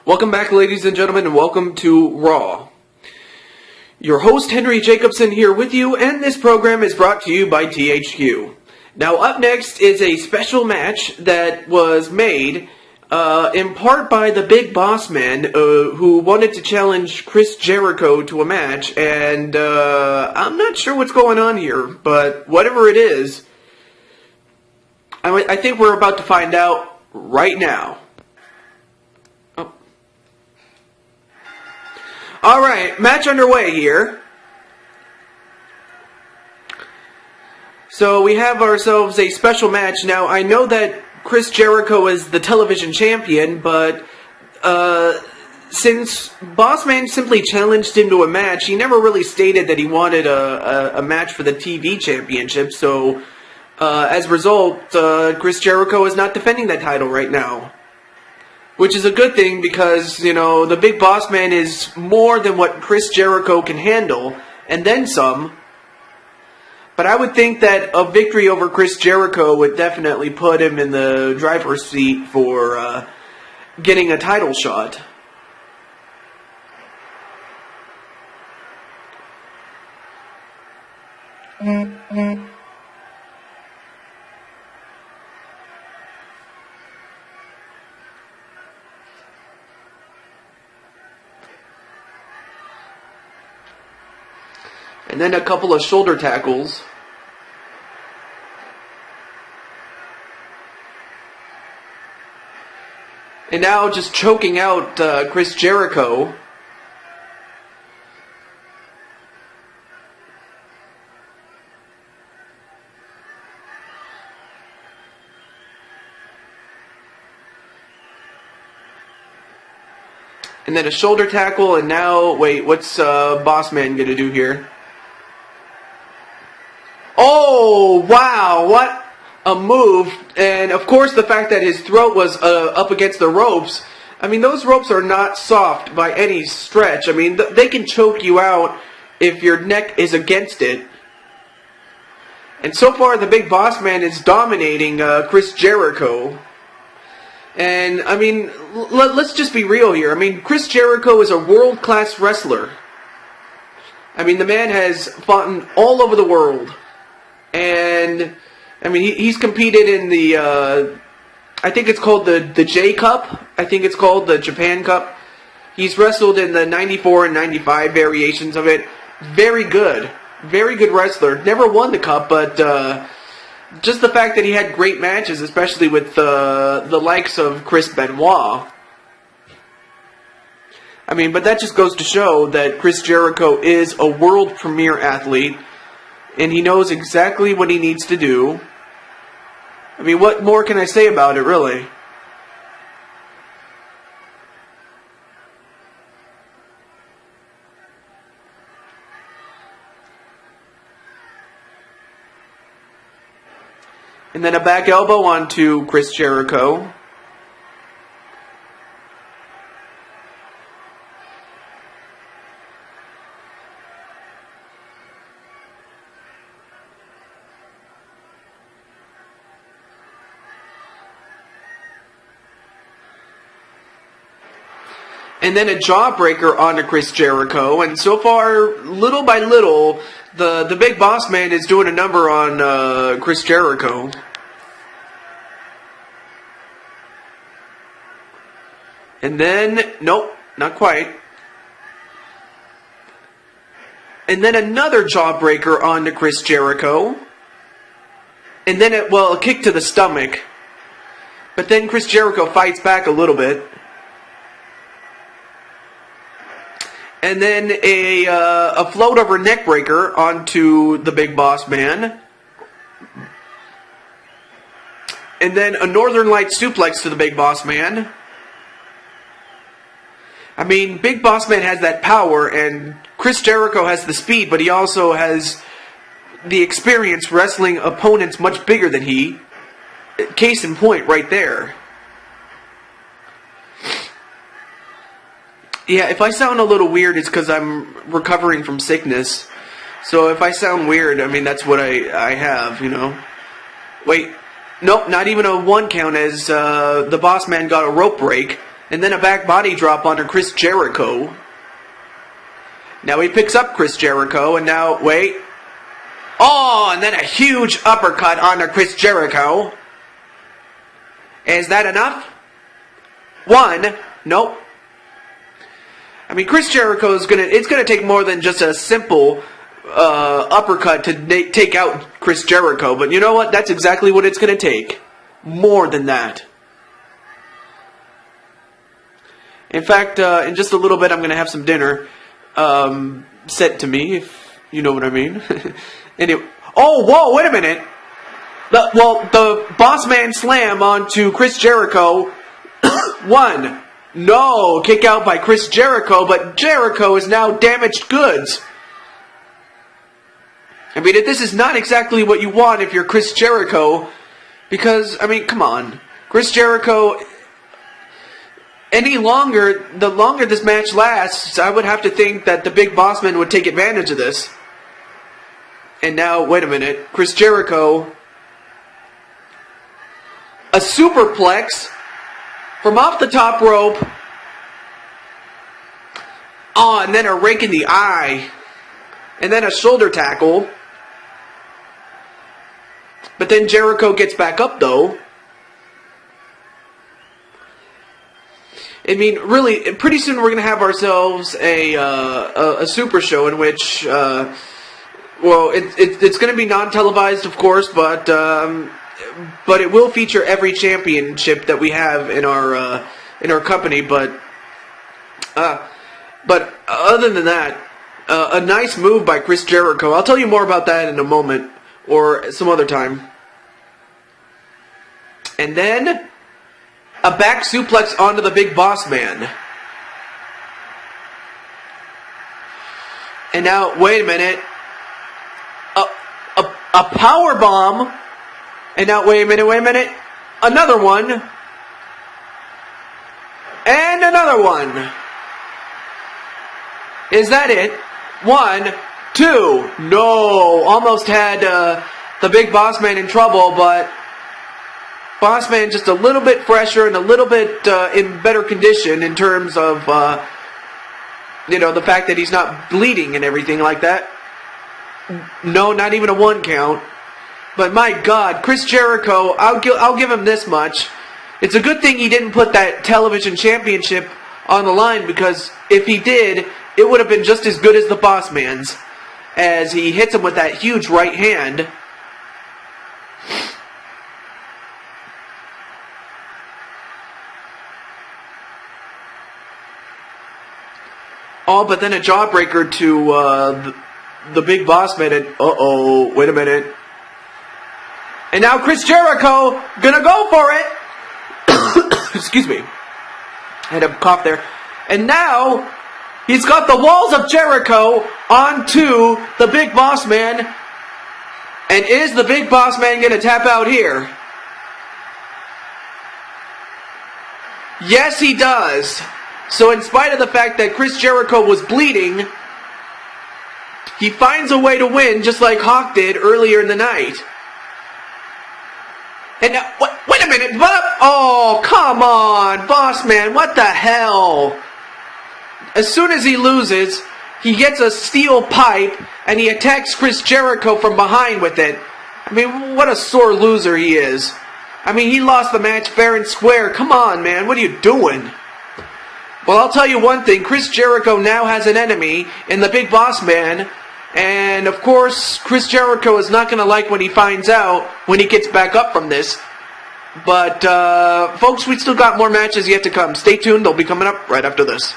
Welcome back, ladies and gentlemen, and welcome to Raw. Your host, Henry Jacobson, here with you, and this program is brought to you by THQ. Now, up next is a special match that was made in part by the Big Boss Man, who wanted to challenge Chris Jericho to a match, and I'm not sure what's going on here, but whatever it is, I think we're about to find out right now. Alright, match underway here. So we have ourselves a special match. Now, I know that Chris Jericho is the television champion, but since Bossman simply challenged him to a match, he never really stated that he wanted a match for the TV championship. So, as a result, Chris Jericho is not defending that title right now. Which is a good thing because, you know, the Big Boss Man is more than what Chris Jericho can handle, and then some. But I would think that a victory over Chris Jericho would definitely put him in the driver's seat for getting a title shot. And then a couple of shoulder tackles. And now just choking out Chris Jericho. And then a shoulder tackle, and now, wait, what's Bossman gonna do here? Oh, wow, what a move. And, of course, the fact that his throat was up against the ropes. I mean, those ropes are not soft by any stretch. I mean, they can choke you out if your neck is against it. And so far, the Big Boss Man is dominating Chris Jericho. And, I mean, let's just be real here. I mean, Chris Jericho is a world-class wrestler. I mean, the man has fought all over the world. And, I mean, he's competed in the, I think it's called the J Cup. I think it's called the Japan Cup. He's wrestled in the 94 and 95 variations of it. Very good wrestler. Never won the cup, but just the fact that he had great matches, especially with the likes of Chris Benoit. I mean, but that just goes to show that Chris Jericho is a world premier athlete. And he knows exactly what he needs to do. I mean, what more can I say about it, really? And then a back elbow onto Chris Jericho. And then a jawbreaker onto Chris Jericho. And so far, little by little, the Big Boss Man is doing a number on Chris Jericho. And then, nope, not quite. And then another jawbreaker onto Chris Jericho. And then, a kick to the stomach. But then Chris Jericho fights back a little bit. And then a float over neck breaker onto the Big Boss Man. And then a Northern Light suplex to the Big Boss Man. I mean, Big Boss Man has that power, and Chris Jericho has the speed, but he also has the experience wrestling opponents much bigger than he. Case in point right there. Yeah, if I sound a little weird, it's because I'm recovering from sickness. So if I sound weird, I mean, that's what I have, you know. Wait, nope, not even a 1 count as the Boss Man got a rope break. And then a back body drop onto Chris Jericho. Now he picks up Chris Jericho, and now, wait. Oh, and then a huge uppercut onto Chris Jericho. Is that enough? One. Nope. I mean, Chris Jericho is it's gonna take more than just a simple uppercut to take out Chris Jericho. But you know what? That's exactly what it's gonna take. More than that. In fact, in just a little bit, I'm gonna have some dinner sent to me, if you know what I mean. Anyway, oh, whoa! Wait a minute. The Boss Man slam onto Chris Jericho. One. No, kick out by Chris Jericho, but Jericho is now damaged goods. I mean, this is not exactly what you want if you're Chris Jericho, because, I mean, come on. Chris Jericho, the longer this match lasts, I would have to think that the Big Boss Man would take advantage of this. And now, wait a minute, Chris Jericho, a superplex from off the top rope. Oh, and then a rake in the eye. And then a shoulder tackle. But then Jericho gets back up, though. I mean, really, pretty soon we're going to have ourselves a super show in which, well, it's going to be non-televised, of course, but it will feature every championship that we have in our company. But other than that, a nice move by Chris Jericho. I'll tell you more about that in a moment or some other time. And then a back suplex onto the Big Boss Man. And now, wait a minute. A power bomb. And now, wait a minute. Another one. And another one. Is that it? 1, 2. No. Almost had the Big Boss Man in trouble, but Boss Man just a little bit fresher and a little bit in better condition in terms of, the fact that he's not bleeding and everything like that. No, not even a 1 count. But my God, Chris Jericho, I'll give him this much. It's a good thing he didn't put that television championship on the line, because if he did, it would have been just as good as the Boss Man's, as he hits him with that huge right hand. Oh, but then a jawbreaker to the Big Boss Man. And, uh-oh, wait a minute. And now Chris Jericho gonna go for it. Excuse me. I had a cough there. And now he's got the walls of Jericho onto the Big Boss Man. And is the Big Boss Man gonna tap out here? Yes, he does. So in spite of the fact that Chris Jericho was bleeding, he finds a way to win just like Hawk did earlier in the night. And now, wait a minute, oh, come on, Boss Man, what the hell? As soon as he loses, he gets a steel pipe and he attacks Chris Jericho from behind with it. I mean, what a sore loser he is. I mean, he lost the match fair and square. Come on, man, what are you doing? Well, I'll tell you one thing. Chris Jericho now has an enemy in the Big Boss Man. And, of course, Chris Jericho is not going to like when he finds out when he gets back up from this. But, folks, we still got more matches yet to come. Stay tuned. They'll be coming up right after this.